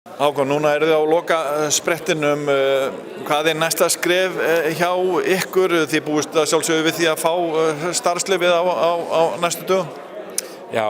Hákon, núna eru þið á loka sprettinum. Hvað næsta skref hjá ykkur? Þið búist að sjálfsögðu við því að fá starfsleyfið á næstu dögum? Já,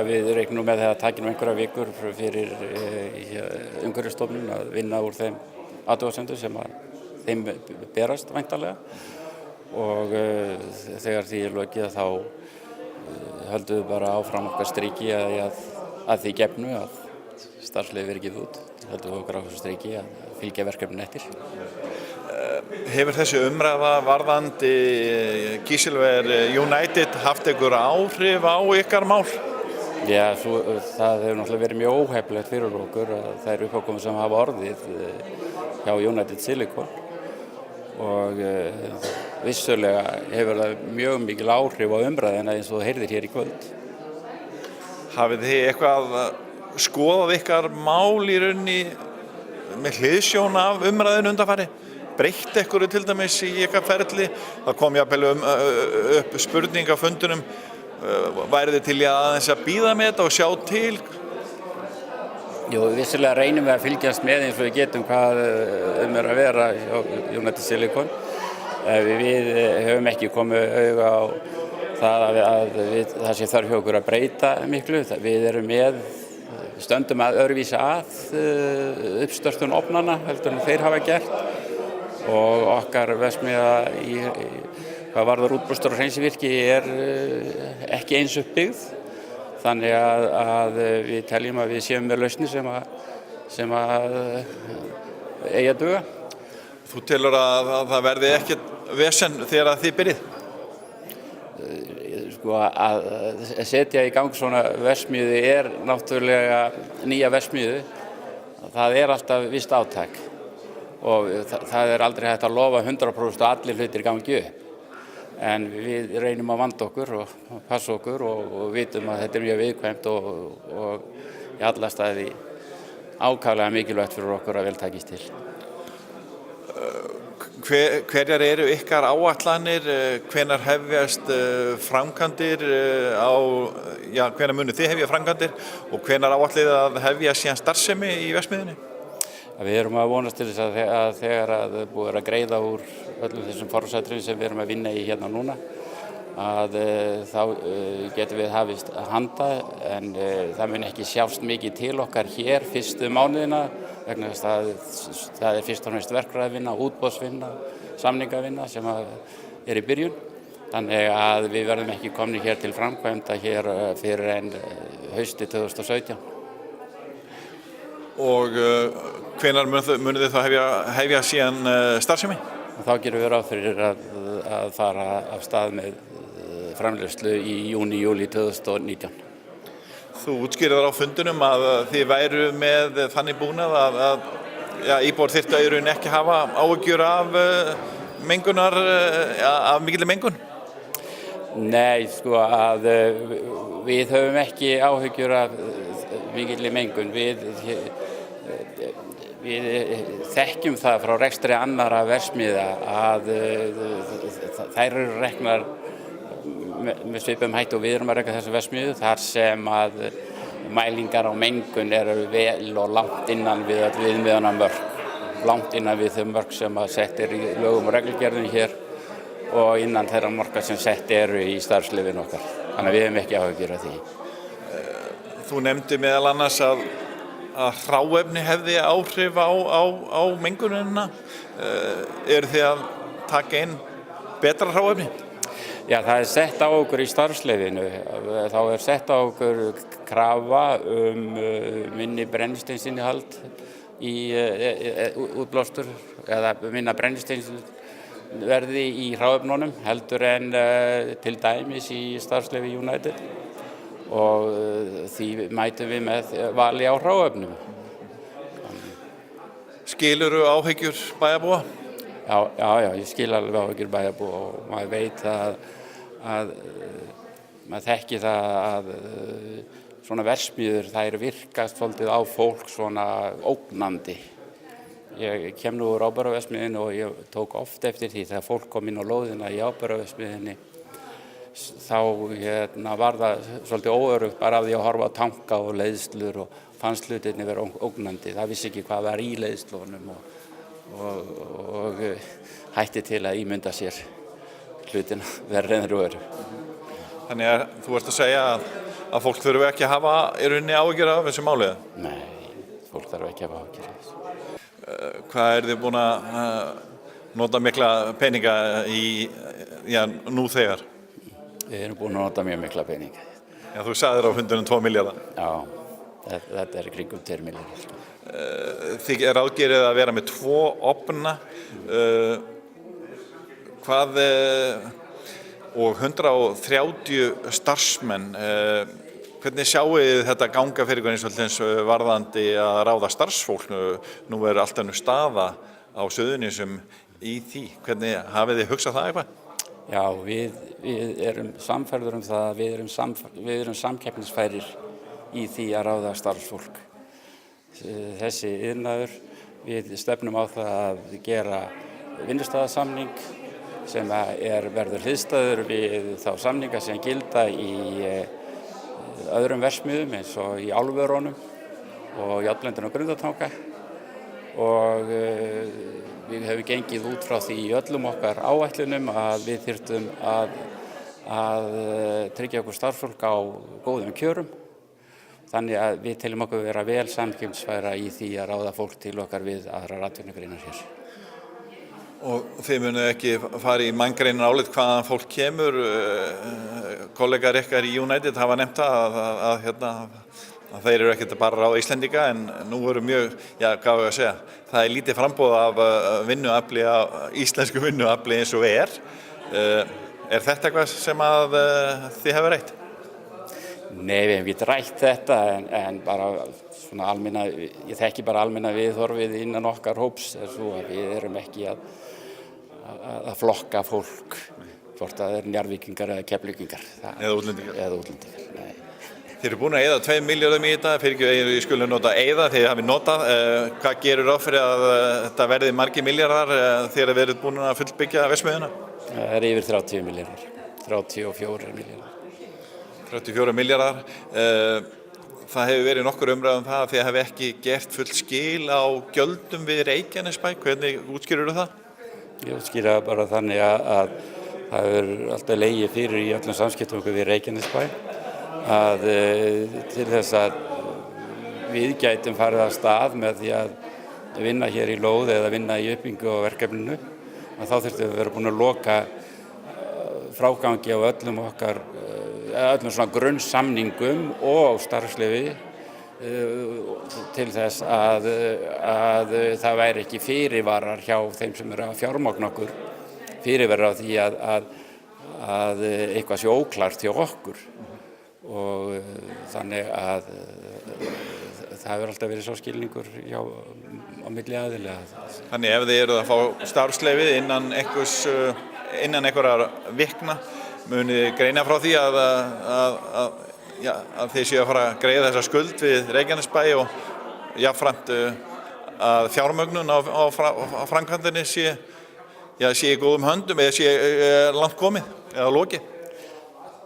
við reiknum með það að taki einhverjar vikur fyrir Umhverfisstofnun að vinna úr þeim athugasemdum sem að þeim berast væntanlega og þegar því er lokið þá höldum við bara áfram okkar striki að því gefnu að starfsleyfi verið gefið út. Höldum við okkar áfram striki að fylgja verkefnin eftir. Hefur þessi umræða varðandi Kísilver United haft einhver áhrif á ykkar mál? Já, það hefur náttúrulega verið mjög óheppilegt fyrir okkur að þær uppákomur sem hafa orðið hjá United Silicon og vissulega hefur það mjög mikil áhrif á umræðina eins og þú heyrðir hér í kvöld. Hafið þið eitthvað skoðað ykkar mál í rauninni með hliðsjón af umræðinu undanfari? Breytt einhverju til dæmis í ykkar ferli? Það kom jafnvel upp spurning á fundunum, værið þið til aðeins að bíða með þetta og sjá til? Jú, vissulega reynum við að fylgjast með eins og við getum hvað er að vera hjá United Silicon. Við höfum ekki komið auga á það að það sé þörf hjá okkur að breyta miklu. Við erum stöndum að öðruvísi uppstörtun ofnana heldur en þeir hafa gert og okkar verksmiðja hvað varðar útblástur og hreinsivirki ekki eins uppbyggð. Þannig að við teljum að við séum með lausnir sem að eigi að duga. Þú telur að það verði ekkert vesen þegar þið byrjið? Að setja í gang svona verksmiðju náttúrulega nýja verksmiðju. Það alltaf visst átak og það aldrei hægt að lofa 100% að allir hlutir gangi upp. En við reynum að vanda okkur og passa okkur og vitum að þetta mjög viðkvæmt og í alla staði ákaflega mikilvægt fyrir okkur að vel takist til. Hverjar eru ykkar áætlanir? Hvenær hefjast framkvæmdir hvenær munu þið hefja framkvæmdir og hvenær áætlið að hefja síðan starfsemi í verksmiðjunni? Við erum að vonast til þess að þegar búið að greiða úr öllum þessum forsatriðum sem við erum að vinna í hérna núna að þá getum við hafist handa en það mun ekki sjást mikið til okkar hér fyrstu mánuðina vegna þess að það fyrst og fremst verkfræðivinna, útboðsvinna, samningavinna sem í byrjun. Þannig að við verðum ekki komnir hér til framkvæmda hér fyrir en hausti 2017. Og hvenær munið þið þá hefja síðan starfsemi? Þá gerum við ráð fyrir að fara af stað með framleiðslu í júní-júlí 2019. Þú útskýrðir á fundunum að þið væru með þannig búnað að íbúar þyrftu í rauninni ekki hafa áhyggjur af mengunar, af mikilli mengun? Nei, að við höfum ekki áhyggjur af mikilli mengun. Við þekkjum það frá rekstri annarra verksmiðja að þær eru reknar með svipum hætti og við erum að reka þessa verksmiðju þar sem að mælingar á mengun eru vel og langt innan við öll viðmiðunarmörk, langt innan við þau mörk sem sett í lögum og reglugerðum hér og innan þeirra marka sem sett eru í starfsleyfin okkar. Þannig að við höfum ekki áhyggjur af því. Þú nefndi meðal annars að hráefni hefði áhrif á mengunina. Eru þið að taka inn betra hráefni? Já, það sett á okkur í starfsleyfinu. Þá sett á okkur krafa minni brennisteinsinnihald í útblástur eða minna brennisteinsverði í hráefnunum heldur en til dæmis í starfsleyfi United. Og því mætum við með vali á hráefnum. Skilurðu áhyggjur bæjarbúa? Já, ég skil alveg áhyggjur bæjarbúa og maður veit að maður þekki það að svona verksmiðjur þær virkast svolítið á fólk svona ógnandi. Ég kem nú úr áburðarverksmiðjunni og ég tók oft eftir því þegar fólk kom inn á lóðina í áburðarverksmiðjunni þá var það svolítið óöruggt bara af því að horfa á tanka og leiðslur og fannst hlutirnir vera ógnandi. Það vissi ekki hvað var í leiðslunum og hætti til að ímynda sér hlutina verri en þeir eru. Þannig að þú ert að segja að fólk þurfi ekki að hafa í rauninni áhyggjur af þessu máli? Nei, fólk þarf ekki að hafa áhyggjur af þessu. Hvað þið búin að nota mikla peninga nú þegar? Við erum búin að nota mjög mikla peninga. Já, þú sagðir á fundunum 2 milljarða. Já, þetta í kringum 2 milljarðar. Þið ráðgerið að vera með 2 ofna. Og 130 starfsmenn. Hvernig sjáu þið þetta ganga fyrir ykkur eins og varðandi að ráða starfsfólk? Nú allt önnur staða á Suðurnesjum í því. Hvernig hafið þið hugsað það eitthvað? Já, við erum samferður það að við erum samkeppnisfærir í því að ráða starfsfólk. Þessi iðnaður, við stefnum á það að gera vinnustaðasamning sem verður hliðstæður við þá samninga sem gilda í öðrum verksmiðjum eins og í álverunum og járnblendun og Grundartanga og við hefum gengið út frá því í öllum okkar áætlunum að við þyrftum að tryggja okkur starfsfólk á góðum kjörum. Þannig að við teljum okkur vera vel samkeppnisfæra í því að ráða fólk til okkar við aðrar atvinnugreinar hér. Og þið munið ekki fara í manngreinar álit hvaðan fólk kemur. Kollegar ykkar í United hafa nefnt að þeir eru ekkert bara á Íslendinga en nú eru mjög, hvað ég að segja, það lítið framboð af vinnuafli, íslensku vinnuafli eins og Er þetta eitthvað sem að þið hefur rætt? Nei, við hefum ekki rætt þetta en bara svona almenna, ég þekki bara almenna viðhorfið innan okkar hóps svo að við erum ekki að flokka fólk hvort það Njarðvíkingar eða Keflvíkingar. Eða útlendingar. Eða útlendingar, nei. Þið eru búin að eyða 2 milljörðum í þetta, fyrir ekki ég skulle nota eyða þegar þið hafið notað. Hvað gerur ráð fyrir að þetta verði margir milljarðar þegar þið eruð búin að fullbyggja verksmiðjuna? Það yfir 30 milljarðar, 34 milljarðar. 34 milljarðar. Það hefur verið nokkur umræðum það að þið hafi ekki gert full skil á gjöldum við Reykjanesbæ. Hvernig útskýrurðu það? Ég útskýra bara þannig að það hefur alltaf legið fyrir í öllum samskiptum okkur við Reykjanesbæ að til þess að við gætum farið af stað með því að vinna hér í lóð eða vinna í uppbyggingu á verkefninu að þá þurftum við að vera búin að loka frágangi á öllum svona grunnsamningum og starfsleyfi til þess að það væri ekki fyrirvarar hjá þeim sem eru að fjármagna okkur fyrirvarar á því að eitthvað sé óklart hjá okkur og þannig að það hefur alltaf verið sá skilningur á milli aðila. Þannig ef þið eruð að fá starfsleyfi innan einhverjar vikna munið greina frá því að þið séu að fara að greiða þessa skuld við Reykjanesbæ og jafnframt að fjármögnun á framkvæmdinni sé í góðum höndum eða sé langt komið eða lokið.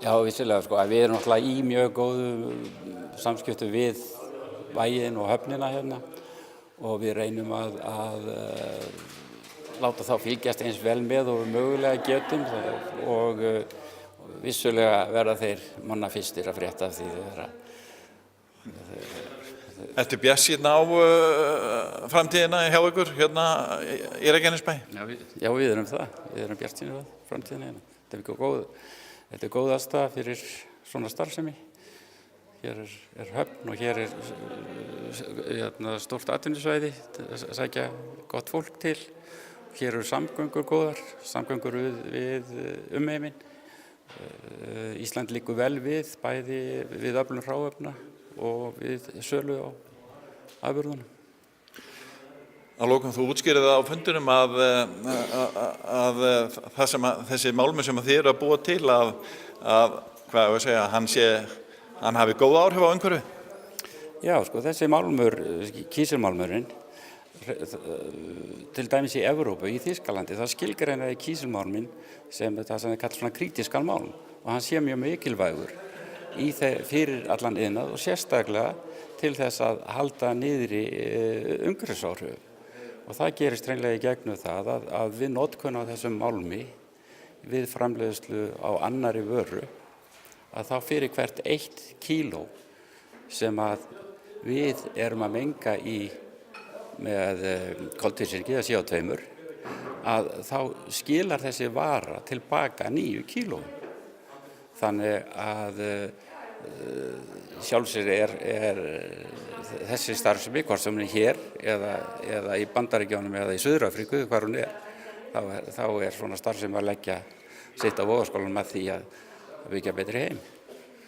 Já, vissilega sko, við erum náttúrulega í mjög góðu samskiptum við bæinn og höfnina hérna og við reynum að láta þá fylgjast eins vel með og við mögulega getum og vissulega verða þeir manna fyrstir að frétta af því þeirra. Ertu bjartsýnn á framtíðina hjá ykkur hérna í Reykjanesbæ? Já, við erum það. Við erum bjartsýnir á framtíðina hérna. Þetta góð aðstaða fyrir svona starfsemi. Hér höfn og hér stórt atvinnusvæði að sækja gott fólk til. Hér eru samgöngur góðar, samgöngur við umheiminn. Ísland liggur vel við, bæði við öflun hráefna og við sölu á afurðunum. Að lokum þú útskýrði það á fundunum að það sem þessi málmur sem þið eru að búa til hann hafi góð áhrif á umhverfi? Já, sko, þessi málmur, kísilmálmurinn, til dæmis í Evrópu, í Þýskalandi, það skilgreinaði kísilmálminn sem það sem er kallað svona krítiskan málm og hann sé mjög mikilvægur fyrir allan iðnað og sérstaklega til þess að halda niðri umhverfisáhrifum. Og það gerist hreinlega í gegnum það að við notkun á þessum málmi við framleiðslu á annarri vöru að þá fyrir hvert 1 kíló sem að við erum að menga í með koltvísýringi eða CO2 að þá skilar þessi vara tilbaka 9 kílóum. Þannig að sjálfsög er þessi starfsemi, hvort sem hún er hér eða í Bandaríkjunum eða í Suður-Afríku, hvar hún þá er svona starfsemi að leggja sitt á vogarskálan með því að byggja betri heim.